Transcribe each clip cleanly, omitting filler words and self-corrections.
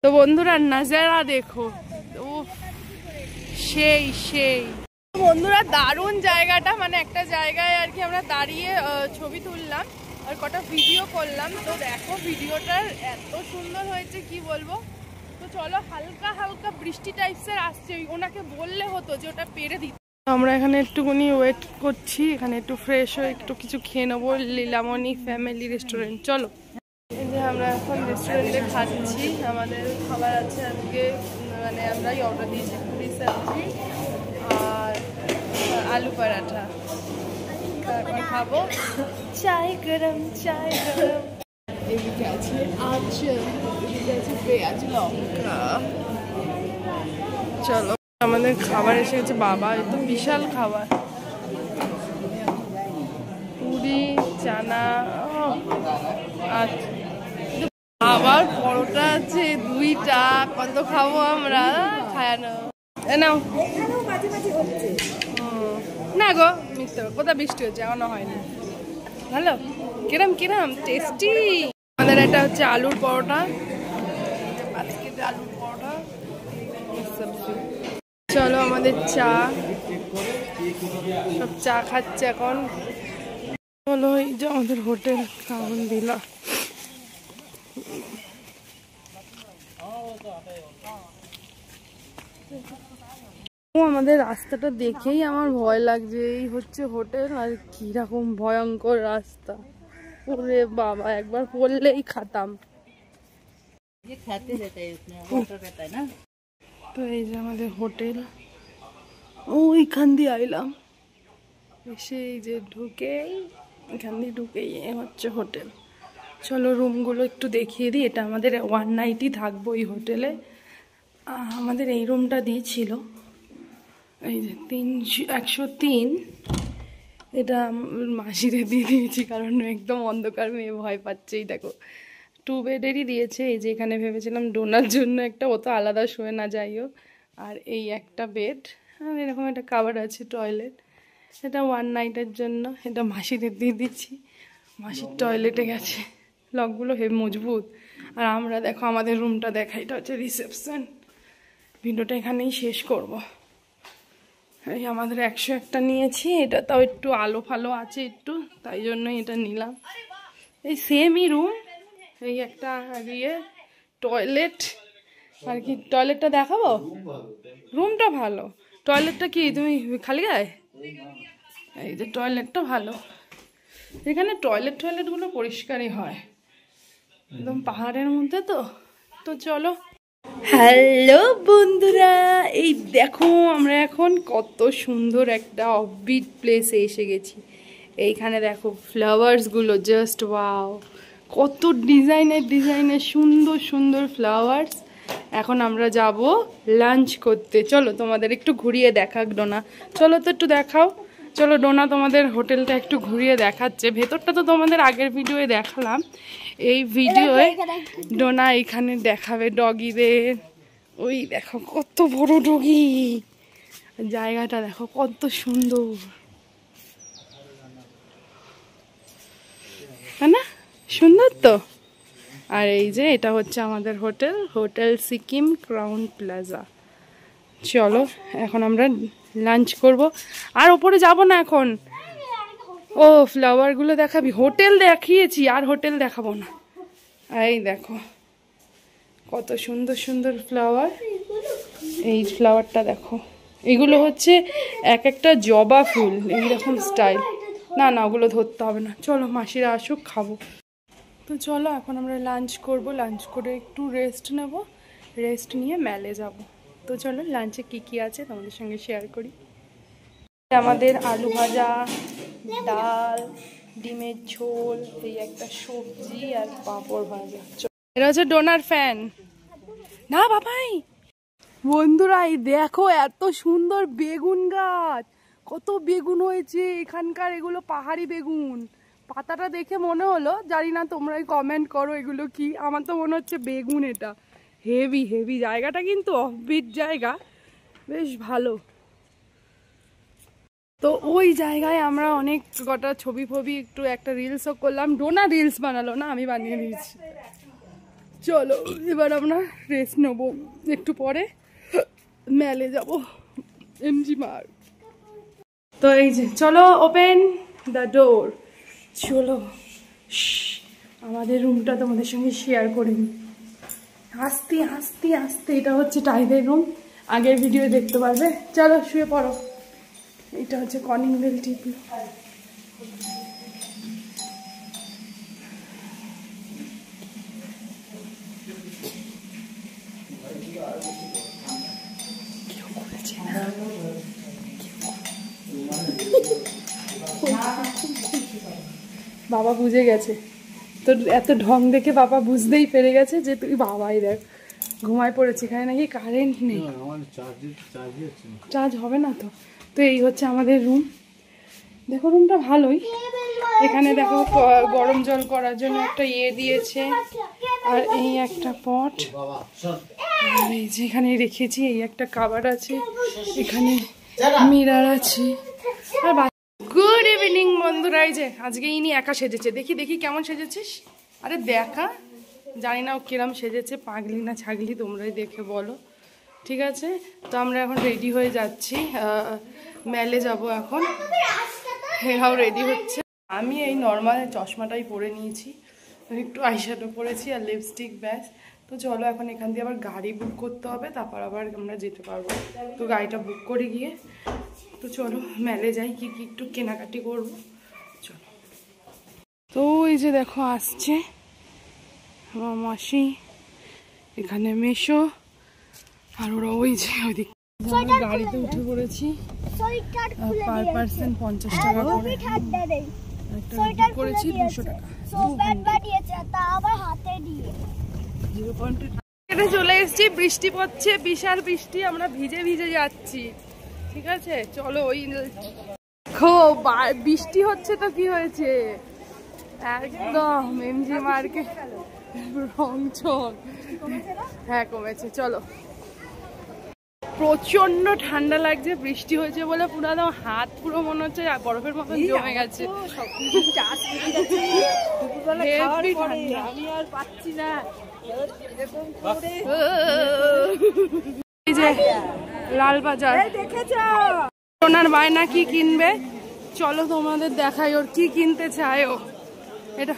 তো বন্ধুরা নাজারা দেখো, সেই সেই বন্ধুরা দারুণ জায়গাটা, মানে একটা জায়গায় আর কি আমরা দাঁড়িয়ে ছবি তুললাম আর কটা ভিডিও করলাম। তো দেখো ভিডিওটার এত সুন্দর হয়েছে কি বলবো। তো চলো, হালকা হালকা বৃষ্টি টাইপসের আসছে, ওনাকে বললে হতো যে ওটা পেরে দিতে। আমরা এখানে একটুখানি ওয়েট করছি, এখানে একটু ফ্রেশ হয়ে একটু কিছু খেয়ে নেবো। লীলামণি ফ্যামিলি রেস্টুরেন্ট, চলো। এই যে আমরা এখন রেস্টুরেন্টে খাচ্ছি, আমাদের খাবার আছে আজকে, মানে আমরাই অর্ডার দিয়েছি পুরি সবজি আর আলু পরাঠা। তারপর খাবো চাই গরম, চাই গরম। এদিকে আছে আচার, এদিকে আছে পেঁয়াজ লঙ্কা। চলো, আমাদের খাবার এসে গেছে। বাবা, এ তো বিশাল খাবার, পুরি চানা। আচ্ছা, আবার পরোটা আছে দুইটা, কত খাবো আমরা, খায়ানো নাও না গো। মিথ্যে কোথায় বৃষ্টি হচ্ছে, এখনো হয়নি। ভালো, কিরম কিরম টেস্টি। আমাদের এটা হচ্ছে আলুর পরোটা, আজকে আলুর পরোটা সবজি। চলো, আমাদের চা, সব চা খাচ্ছে এখন। চলো, এই যে আমাদের হোটেল খাওয়ান দিলা। আমাদের রাস্তাটা দেখেই আমার ভয় লাগছে। এই হচ্ছে হোটেল, আর কিরকম ভয়ঙ্কর রাস্তা। ওরে বাবা, একবার পড়লেই খাতাম। তো এই যে আমাদের হোটেল, ওইখান দিয়ে আইলাম, এসে এই যে ঢুকেই এখান দিয়ে ঢুকেই হচ্ছে হোটেল। চলো রুমগুলো একটু দেখিয়ে দিই। এটা আমাদের 1 নাইটই থাকবো এই হোটেলে। আমাদের এই রুমটা দিয়েছিল, এই যে 103। এটা মাসিরে দিয়ে দিয়েছি, কারণ একদম অন্ধকার, মেয়ে ভয় পাচ্ছেই। দেখো 2 বেডেরই দিয়েছে। এই যে এখানে ভেবেছিলাম ডোনার জন্য একটা, ও তো আলাদা শোয়ে না, যাই হোক। আর এই একটা বেড, আর এরকম একটা কাভার আছে, টয়লেট। এটা 1 নাইটের জন্য, এটা মাসিদের দিয়ে দিচ্ছি। মাসির টয়লেটে গেছে, লকগুলো হেব মজবুত। আর আমরা দেখো আমাদের রুমটা দেখা, এটা হচ্ছে রিসেপশন। ভিডিওটা এখানেই শেষ করব। এই আমাদের 101টা নিয়েছি, এটা তাও একটু আলো ফালো আছে একটু, তাই জন্যই এটা নিলাম। এই সেমই রুম, এই একটা ইয়ে টয়লেট আর কি। টয়লেটটা দেখাবো, রুমটা ভালো, টয়লেটটা কি তুমি খালি গায়ে? এই যে টয়লেটটা ভালো, এখানে টয়লেটগুলো পরিষ্কারই হয়, একদম পাহাড়ের মধ্যে। তো চলো। হ্যালো বন্ধুরা, এই দেখো আমরা এখন কত সুন্দর একটা অফবিট প্লেসে এসে গেছি। এইখানে দেখো ফ্লাওয়ার্সগুলো, জাস্ট ওয়াও, কত ডিজাইনের সুন্দর সুন্দর ফ্লাওয়ার্স। এখন আমরা যাব লাঞ্চ করতে। চলো তোমাদের একটু ঘুরিয়ে দেখাক ডোনা, চলো তো একটু দেখাও। চলো ডোনা তোমাদের হোটেলটা একটু ঘুরিয়ে দেখাচ্ছে। ভেতরটা তো তোমাদের আগের ভিডিওয়ে দেখালাম, এই ভিডিওয়ে ডোনা এখানে দেখাবে ডগিদের। ওই দেখো কত বড় ডগি, জায়গাটা দেখো কত সুন্দর, তাই না? সুন্দর তো। আর এই যে এটা হচ্ছে আমাদের hotel, hotel Sikkim Crowne Plaza. চলো এখন আমরা লাঞ্চ করব, আর ওপরে যাব না এখন। ও ফ্লাওয়ারগুলো দেখাবি? হোটেল দেখিয়েছি, আর হোটেল দেখাবো না। এই দেখো কত সুন্দর সুন্দর ফ্লাওয়ার। এই ফ্লাওয়ারটা দেখো, এগুলো হচ্ছে এক একটা জবা ফুল, এইরকম স্টাইল। না না, ওগুলো ধরতে হবে না, চলো মাসিরা আসুক, খাবো। তো চলো এখন আমরা লাঞ্চ করব, লাঞ্চ করে একটু রেস্ট নেব, রেস্ট নিয়ে মেলে যাব। তো চলো লাঞ্চে কি আছে তোমাদের সঙ্গে শেয়ার করি। আমাদের আলু ভাজা, ডাল, ডিমের ঝোল, এই একটা সবজি আর পাঁপড় ভাজা। এটা হচ্ছে ডোনার ফ্যান না বাবাই। বন্ধুরা এই দেখো এত সুন্দর বেগুন গাছ, কত বেগুন হয়েছে এখানকার, এগুলো পাহাড়ি বেগুন। পাতাটা দেখে মনে হলো, জানি না তোমরাই কমেন্ট করো এগুলো কি, আমার তো মনে হচ্ছে বেগুন। এটা হেভি হেভি জায়গাটা, কিন্তু অফবিট জায়গা, বেশ ভালো। তো ওই জায়গায় আমরা অনেক কটা ছবি একটু একটা রিলসও করলাম। ডোনা রিলস বানালো না, আমি বানিয়ে দিয়েছি। চলো এবার আমরা রেস্ট নেবো, একটু পরে মেলে যাব এমজি মার্ট। তো এই যে চলো ওপেন দ্য ডোর, চলো আমাদের রুমটা তোমাদের সঙ্গে শেয়ার করে নিই। আস্তে আস্তে আস্তে, এটা হচ্ছে টাইদের রুম, আগের ভিডিও দেখতে পারবে। চলো শুয়ে পড়ো। এটা হচ্ছে কলিং বেল টিপলো। বাবা বুঝে গেছে তোর এত ঢং দেখে, বাবা বুঝতেই পেরে গেছে যে তুই বাবাই দেখ ঘুমায় পড়েছি। এখানে নাকি কারেন্ট নেই, চার্জ হবে না তো। তো এই হচ্ছে আমাদের রুম, দেখো রুমটা ভালোই। এখানে দেখো গরম জল করার জন্য একটা ইয়ে দিয়েছে, আর এই একটা পট, আর এই যে এখানে রেখেছি এই একটা কাভার আছে, এখানে মিরার আছে। আর গুড ইভিনিং বন্ধুরা, এই যে আজকে ইনি একা সেজেছে, দেখি দেখি কেমন সেজেছিস। আরে দেখা, জানি না ও কিরম সেজেছে, পাগলি না ছাগলি তোমরাই দেখে বলো, ঠিক আছে। তো আমরা এখন রেডি হয়ে যাচ্ছি, মেলে যাব এখন। এরাও রেডি হচ্ছে। আমি এই নর্মাল চশমাটাই পরে নিয়েছি, একটু আইশ্যাডো পরেছি আর লিপস্টিক, ব্যাস। তো চলো এখন এখান দিয়ে আবার গাড়ি বুক করতে হবে, তারপর আবার আমরা যেতে পারবো। তো গাড়িটা বুক করে গিয়ে তো চলো মেলে যাই, কি কি একটু কেনাকাটি করবো, চলো। তো এই যে দেখো আসছে আমার মাসি, এখানে মেশো, আর ওরা ওই যে ওইদিক। গাড়িতে উঠে পড়েছি, পার পার্সন 50 টাকা করে, একটা করেছি 200 টাকা। চলে এসেছি, বৃষ্টি পড়ছে, বিশাল বৃষ্টি, আমরা ভিজে ভিজে যাচ্ছি, ঠিক আছে। চলো ওই বৃষ্টি হচ্ছে তো কি হয়েছে, একদম এমজি মার্কেট রংচং, হ্যাঁ কমেছে। চলো প্রচন্ড ঠান্ডা লাগছে, বৃষ্টি হয়েছে বলে পুরো একদম হাত পুরো মনে হচ্ছে বরফের মতন জমে গেছে। আমি আর পাচ্ছি না। এই যে লালবাজার, ওনার বায়না কি কিনবে, চলো তোমাদের দেখাই ওর কি কিনতে চায় ও। এটা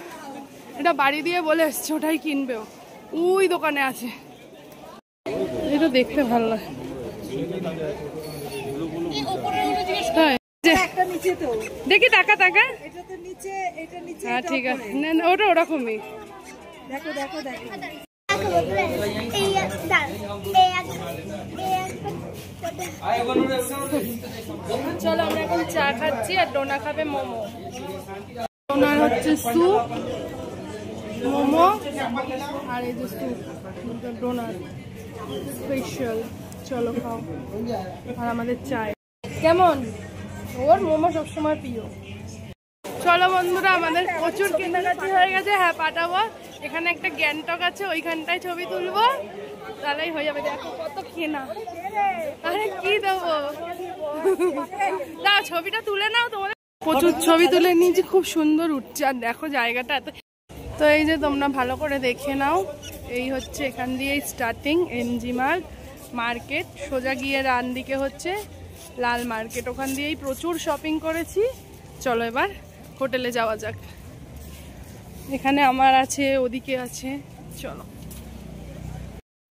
এটা বাড়ি দিয়ে বলে এসছে ওটাই কিনবে ও, ওই দোকানে আছে। এটা দেখতে ভালো লাগে। দেখি টাকা টাকা, হ্যাঁ ঠিক আছে, ওটা ওরকমই। চলো আমরা এখন চা খাচ্ছি, আর ডোনা খাবে মোমো। ডোনার হচ্ছে স্যুপ, মোমো আর এই যে স্যুপ, ডোনার স্পেশাল। চলো খাও, আর আমাদের চায় কেমন, ওর মোমো সবসময় প্রিয়। চলো বন্ধুরা, আমাদের প্রচুর কেনাকাটি হয়ে গেছে, হ্যাঁ পাঠাবো। এখানে একটা গ্যাংটক আছে, ওইখানটায় ছবি তুলবো, তাহলেই হয়ে যাবে। দেখো কত কেনা, আরে কি দেবো, দাও ছবিটা তুলে নাও। তোমাদের প্রচুর ছবি তুলে নিয়েছি, খুব সুন্দর উঠছে, আর দেখো জায়গাটা এত। তো এই যে তোমরা ভালো করে দেখে নাও, এই হচ্ছে এখান দিয়ে স্টার্টিং এমজি মার্কেট, সোজা গিয়ে ডান দিকে হচ্ছে লাল মার্কেট, ওখান দিয়েই প্রচুর শপিং করেছি। চলো এবার হোটেলে যাওয়া যাক, এখানে আমার আছে, ওদিকে আছে, চলো।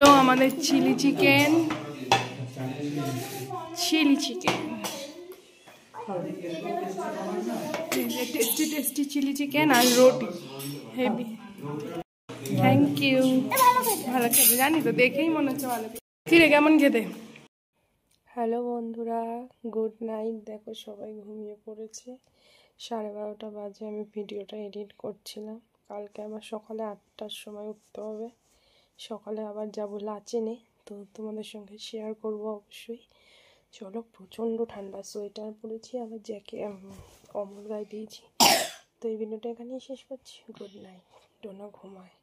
তো আমাদের chilli chicken tasty tasty chilli chicken আর রুটি, হেভি। থ্যাংক ইউ, ভালো খেতে, জানি তো দেখেই মনে হচ্ছে ভালো। কিরে কেমন খেতে? হ্যালো বন্ধুরা, গুড নাইট। দেখো সবাই ঘুমিয়ে পড়েছে, 12:30 বাজে, আমি ভিডিওটা এডিট করছিলাম। কালকে আমার সকালে 8টার সময় উঠতে হবে, সকালে আবার যাবো লাচেনে, তো তোমাদের সঙ্গে শেয়ার করব অবশ্যই। চলো, প্রচণ্ড ঠান্ডা, সোয়েটার পরেছি, আবার কম্বল গায়ে দিয়েছি। তো এই ভিডিওটা এখানেই শেষ করছি, গুড নাইট। ডোনা ঘুমায়।